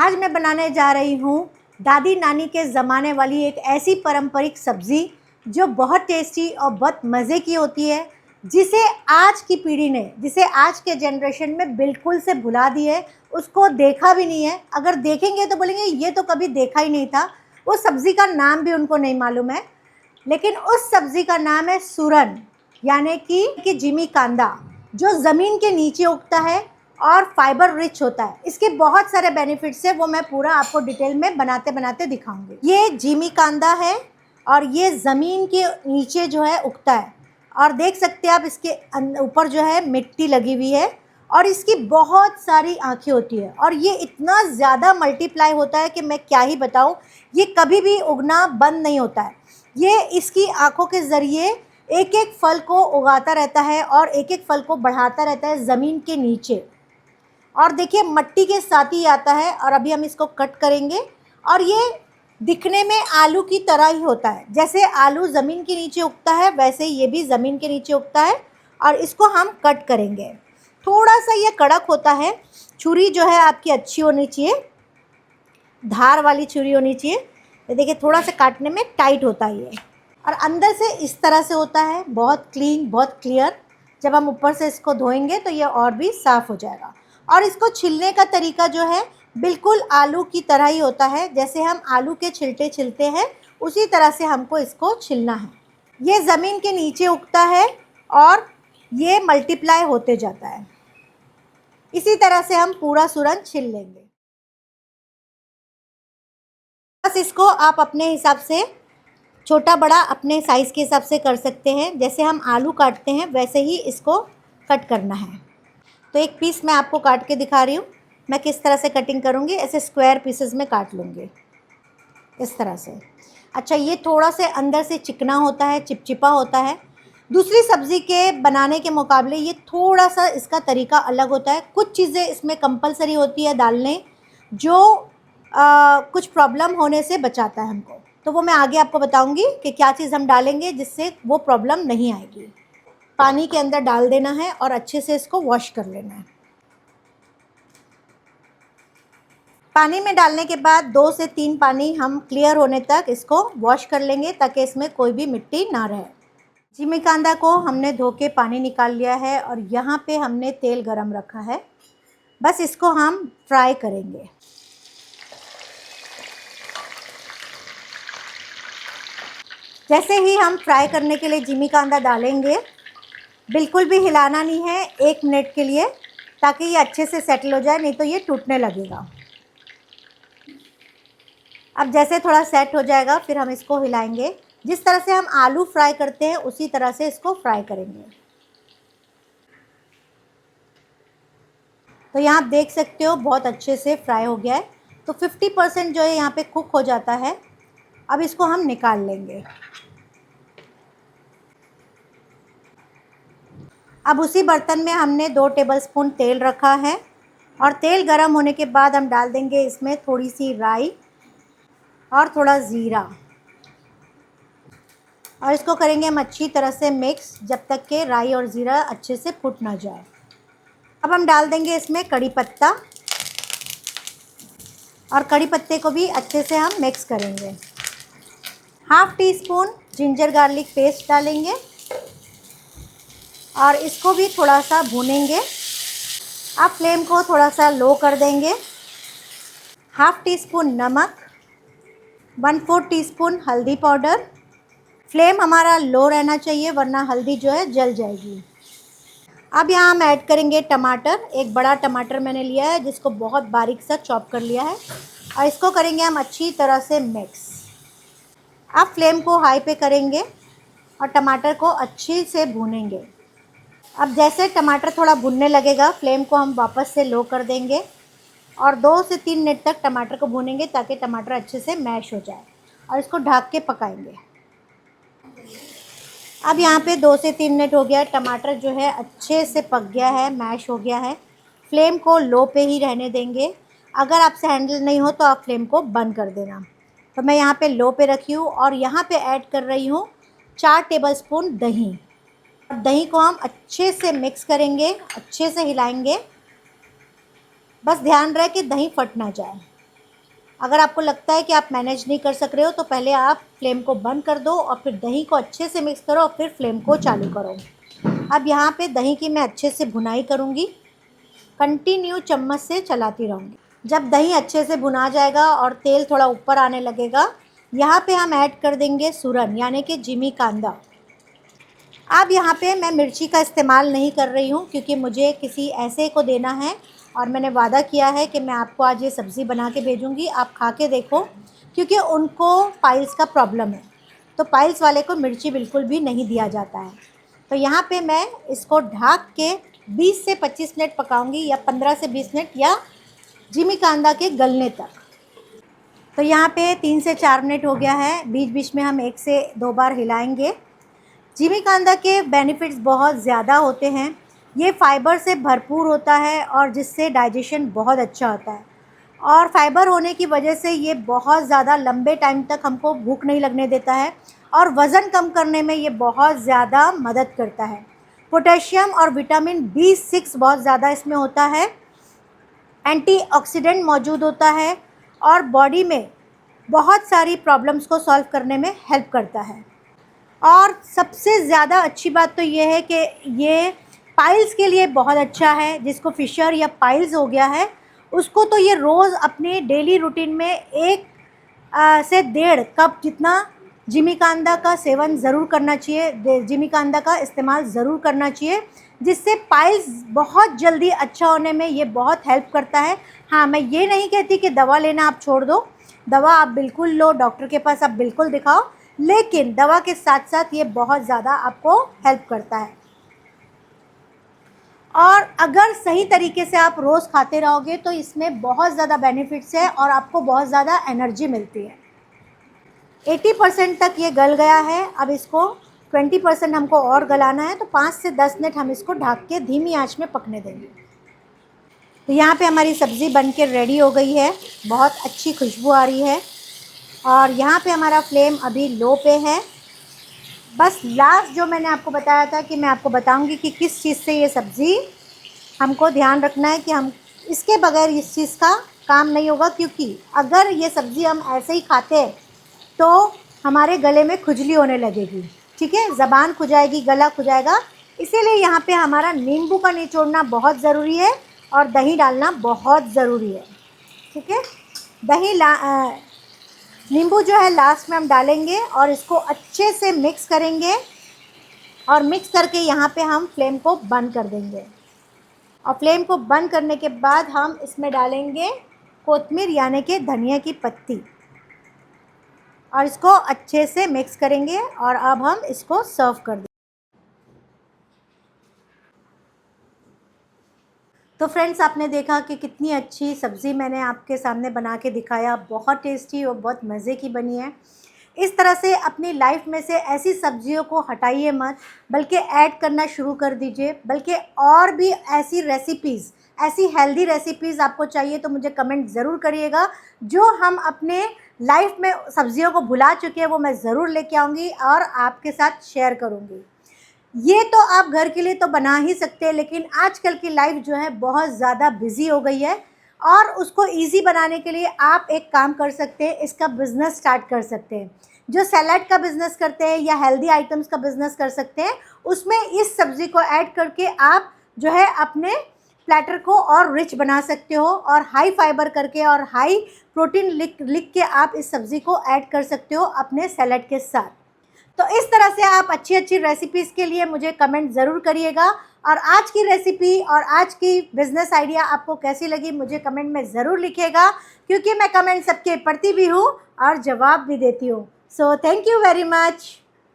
आज मैं बनाने जा रही हूँ दादी नानी के ज़माने वाली एक ऐसी पारंपरिक सब्ज़ी जो बहुत टेस्टी और बहुत मज़े की होती है, जिसे आज की पीढ़ी ने, जिसे आज के जनरेशन में बिल्कुल से भुला दी है, उसको देखा भी नहीं है। अगर देखेंगे तो बोलेंगे ये तो कभी देखा ही नहीं था। वो सब्ज़ी का नाम भी उनको नहीं मालूम है, लेकिन उस सब्ज़ी का नाम है सूरन, यानी कि जिमी कांदा, जो ज़मीन के नीचे उगता है और फाइबर रिच होता है। इसके बहुत सारे बेनिफिट्स है, वो मैं पूरा आपको डिटेल में बनाते बनाते दिखाऊंगी। ये जिमी कांदा है और ये ज़मीन के नीचे जो है उगता है, और देख सकते हैं आप इसके ऊपर जो है मिट्टी लगी हुई है, और इसकी बहुत सारी आँखें होती है, और ये इतना ज़्यादा मल्टीप्लाई होता है कि मैं क्या ही बताऊँ। ये कभी भी उगना बंद नहीं होता है। ये इसकी आँखों के ज़रिए एक एक फल को उगाता रहता है और एक एक फल को बढ़ाता रहता है ज़मीन के नीचे। और देखिए मट्टी के साथ ही आता है, और अभी हम इसको कट करेंगे। और ये दिखने में आलू की तरह ही होता है, जैसे आलू ज़मीन के नीचे उगता है वैसे ही ये भी ज़मीन के नीचे उगता है। और इसको हम कट करेंगे। थोड़ा सा ये कड़क होता है, छुरी जो है आपकी अच्छी होनी चाहिए, धार वाली छुरी होनी चाहिए। ये देखिए थोड़ा सा काटने में टाइट होता है ये, और अंदर से इस तरह से होता है, बहुत क्लीन, बहुत क्लियर। जब हम ऊपर से इसको धोएंगे तो ये और भी साफ़ हो जाएगा। और इसको छिलने का तरीका जो है बिल्कुल आलू की तरह ही होता है, जैसे हम आलू के छिलटे छिलते हैं उसी तरह से हमको इसको छिलना है। ये ज़मीन के नीचे उगता है और ये मल्टीप्लाई होते जाता है। इसी तरह से हम पूरा सूरन छिल लेंगे। बस इसको आप अपने हिसाब से छोटा बड़ा अपने साइज़ के हिसाब से कर सकते हैं। जैसे हम आलू काटते हैं वैसे ही इसको कट करना है। तो एक पीस मैं आपको काट के दिखा रही हूँ मैं किस तरह से कटिंग करूँगी। ऐसे स्क्वायर पीसेस में काट लूँगी इस तरह से। अच्छा, ये थोड़ा से अंदर से चिकना होता है, चिपचिपा होता है। दूसरी सब्ज़ी के बनाने के मुकाबले ये थोड़ा सा इसका तरीका अलग होता है। कुछ चीज़ें इसमें कंपलसरी होती है डालने, जो कुछ प्रॉब्लम होने से बचाता है हमको। तो वो मैं आगे आपको बताऊंगी कि क्या चीज़ हम डालेंगे जिससे वो प्रॉब्लम नहीं आएगी। पानी के अंदर डाल देना है और अच्छे से इसको वॉश कर लेना है। पानी में डालने के बाद 2 से 3 पानी हम क्लियर होने तक इसको वॉश कर लेंगे, ताकि इसमें कोई भी मिट्टी ना रहे। जिमी कांदा को हमने धो के पानी निकाल लिया है, और यहाँ पे हमने तेल गरम रखा है। बस इसको हम फ्राई करेंगे। जैसे ही हम फ्राई करने के लिए जिमी कांदा डालेंगे, बिल्कुल भी हिलाना नहीं है 1 मिनट के लिए, ताकि ये अच्छे से सेटल हो जाए, नहीं तो ये टूटने लगेगा। अब जैसे थोड़ा सेट हो जाएगा फिर हम इसको हिलाएंगे। जिस तरह से हम आलू फ्राई करते हैं उसी तरह से इसको फ्राई करेंगे। तो यहाँ आप देख सकते हो बहुत अच्छे से फ्राई हो गया है। तो 50% जो है यहाँ पे कुक हो जाता है। अब इसको हम निकाल लेंगे। अब उसी बर्तन में हमने 2 टेबलस्पून तेल रखा है, और तेल गरम होने के बाद हम डाल देंगे इसमें थोड़ी सी राई और थोड़ा ज़ीरा, और इसको करेंगे हम अच्छी तरह से मिक्स, जब तक कि राई और ज़ीरा अच्छे से फूट ना जाए। अब हम डाल देंगे इसमें कड़ी पत्ता, और कड़ी पत्ते को भी अच्छे से हम मिक्स करेंगे। Half tea spoon ginger garlic paste डालेंगे, और इसको भी थोड़ा सा भूनेंगे। आप फ्लेम को थोड़ा सा लो कर देंगे। हाफ़ टी स्पून नमक, 1/4 टीस्पून हल्दी पाउडर। फ्लेम हमारा लो रहना चाहिए, वरना हल्दी जो है जल जाएगी। अब यहाँ हम ऐड करेंगे टमाटर। एक बड़ा टमाटर मैंने लिया है, जिसको बहुत बारीक सा चॉप कर लिया है, और इसको करेंगे हम अच्छी तरह से मिक्स। अब फ्लेम को हाई पे करेंगे और टमाटर को अच्छे से भूनेंगे। अब जैसे टमाटर थोड़ा भुनने लगेगा, फ्लेम को हम वापस से लो कर देंगे, और 2 से 3 मिनट तक टमाटर को भूनेंगे, ताकि टमाटर अच्छे से मैश हो जाए, और इसको ढक के पकाएंगे। अब यहाँ पे 2 से 3 मिनट हो गया, टमाटर जो है अच्छे से पक गया है, मैश हो गया है। फ्लेम को लो पे ही रहने देंगे। अगर आपसे हैंडल नहीं हो तो आप फ्लेम को बंद कर देना। तो मैं यहाँ पे लो पे रखी हूँ, और यहाँ पे ऐड कर रही हूँ 4 टेबलस्पून दही। दही को हम अच्छे से मिक्स करेंगे, अच्छे से हिलाएंगे। बस ध्यान रहे कि दही फट ना जाए। अगर आपको लगता है कि आप मैनेज नहीं कर सक रहे हो तो पहले आप फ्लेम को बंद कर दो और फिर दही को अच्छे से मिक्स करो और फिर फ्लेम को चालू करो। अब यहाँ पे दही की मैं अच्छे से भुनाई करूँगी, कंटिन्यू चम्मच से चलाती रहूँगी। जब दही अच्छे से भुना जाएगा और तेल थोड़ा ऊपर आने लगेगा, यहाँ पे हम ऐड कर देंगे सूरन यानी कि जिमी कांदा। अब यहाँ पे मैं मिर्ची का इस्तेमाल नहीं कर रही हूँ क्योंकि मुझे किसी ऐसे को देना है और मैंने वादा किया है कि मैं आपको आज ये सब्ज़ी बना के भेजूँगी, आप खा के देखो, क्योंकि उनको पाइल्स का प्रॉब्लम है, तो पाइल्स वाले को मिर्ची बिल्कुल भी नहीं दिया जाता है। तो यहाँ पे मैं इसको ढक के 20 से 25 मिनट पकाऊंगी या 15 से 20 मिनट या जिमी कांदा के गलने तक। तो यहाँ पे 3 से 4 मिनट हो गया है, बीच बीच में हम 1 से 2 बार हिलाएंगे। जिमी कांदा के बेनिफिट्स बहुत ज़्यादा होते हैं। ये फाइबर से भरपूर होता है और जिससे डाइजेशन बहुत अच्छा होता है, और फाइबर होने की वजह से ये बहुत ज़्यादा लंबे टाइम तक हमको भूख नहीं लगने देता है और वज़न कम करने में ये बहुत ज़्यादा मदद करता है। पोटेशियम और विटामिन B6 बहुत ज़्यादा इसमें होता है, एंटीऑक्सीडेंट मौजूद होता है और बॉडी में बहुत सारी प्रॉब्लम्स को सॉल्व करने में हेल्प करता है। और सबसे ज़्यादा अच्छी बात तो ये है कि ये पाइल्स के लिए बहुत अच्छा है। जिसको फिशर या पाइल्स हो गया है उसको तो ये रोज़ अपने डेली रूटीन में 1 से 1.5 कप जितना जिमी कांदा का सेवन ज़रूर करना चाहिए, जिमी कांदा का इस्तेमाल ज़रूर करना चाहिए, जिससे पाइल्स बहुत जल्दी अच्छा होने में ये बहुत हेल्प करता है। हाँ, मैं ये नहीं कहती कि दवा लेना आप छोड़ दो, दवा आप बिल्कुल लो, डॉक्टर के पास आप बिल्कुल दिखाओ, लेकिन दवा के साथ साथ ये बहुत ज़्यादा आपको हेल्प करता है। और अगर सही तरीके से आप रोज़ खाते रहोगे तो इसमें बहुत ज़्यादा बेनिफिट्स है और आपको बहुत ज़्यादा एनर्जी मिलती है। 80% तक ये गल गया है, अब इसको 20% हमको और गलाना है, तो 5 से 10 मिनट हम इसको ढक के धीमी आंच में पकने देंगे। तो यहाँ पे हमारी सब्ज़ी बन के रेडी हो गई है, बहुत अच्छी खुशबू आ रही है और यहाँ पे हमारा फ्लेम अभी लो पे है। बस लास्ट जो मैंने आपको बताया था कि मैं आपको बताऊंगी कि किस चीज़ से ये सब्ज़ी हमको ध्यान रखना है कि हम इसके बगैर इस चीज़ का काम नहीं होगा, क्योंकि अगर ये सब्ज़ी हम ऐसे ही खाते हैं तो हमारे गले में खुजली होने लगेगी, ठीक है, ज़बान खुजाएगी, गला खुजाएगा। इसीलिए यहाँ पे हमारा नींबू का निचोड़ना बहुत ज़रूरी है और दही डालना बहुत ज़रूरी है, ठीक है। नींबू जो है लास्ट में हम डालेंगे और इसको अच्छे से मिक्स करेंगे और मिक्स करके यहाँ पे हम फ्लेम को बंद कर देंगे। और फ्लेम को बंद करने के बाद हम इसमें डालेंगे कोतमीर यानी कि धनिया की पत्ती और इसको अच्छे से मिक्स करेंगे और अब हम इसको सर्व कर देंगे। तो फ्रेंड्स, आपने देखा कि कितनी अच्छी सब्ज़ी मैंने आपके सामने बना के दिखाया, बहुत टेस्टी और बहुत मज़े की बनी है। इस तरह से अपनी लाइफ में से ऐसी सब्जियों को हटाइए मत, बल्कि ऐड करना शुरू कर दीजिए। बल्कि और भी ऐसी रेसिपीज़, ऐसी हेल्दी रेसिपीज़ आपको चाहिए तो मुझे कमेंट ज़रूर करिएगा। जो हम अपने लाइफ में सब्जियों को भुला चुके हैं वो मैं ज़रूर लेके आऊँगी और आपके साथ शेयर करूँगी। ये तो आप घर के लिए तो बना ही सकते हैं, लेकिन आजकल की लाइफ जो है बहुत ज़्यादा बिजी हो गई है और उसको इजी बनाने के लिए आप एक काम कर सकते हैं, इसका बिज़नेस स्टार्ट कर सकते हैं। जो सैलड का बिज़नेस करते हैं या हेल्दी आइटम्स का बिज़नेस कर सकते हैं, उसमें इस सब्ज़ी को ऐड करके आप जो है अपने प्लेटर को और रिच बना सकते हो और हाई फाइबर करके और हाई प्रोटीन लिख के आप इस सब्ज़ी को ऐड कर सकते हो अपने सैलड के साथ। तो इस तरह से आप अच्छी अच्छी रेसिपीज़ के लिए मुझे कमेंट ज़रूर करिएगा। और आज की रेसिपी और आज की बिज़नेस आइडिया आपको कैसी लगी मुझे कमेंट में ज़रूर लिखिएगा, क्योंकि मैं कमेंट सबके पढ़ती भी हूँ और जवाब भी देती हूँ। So thank you very much.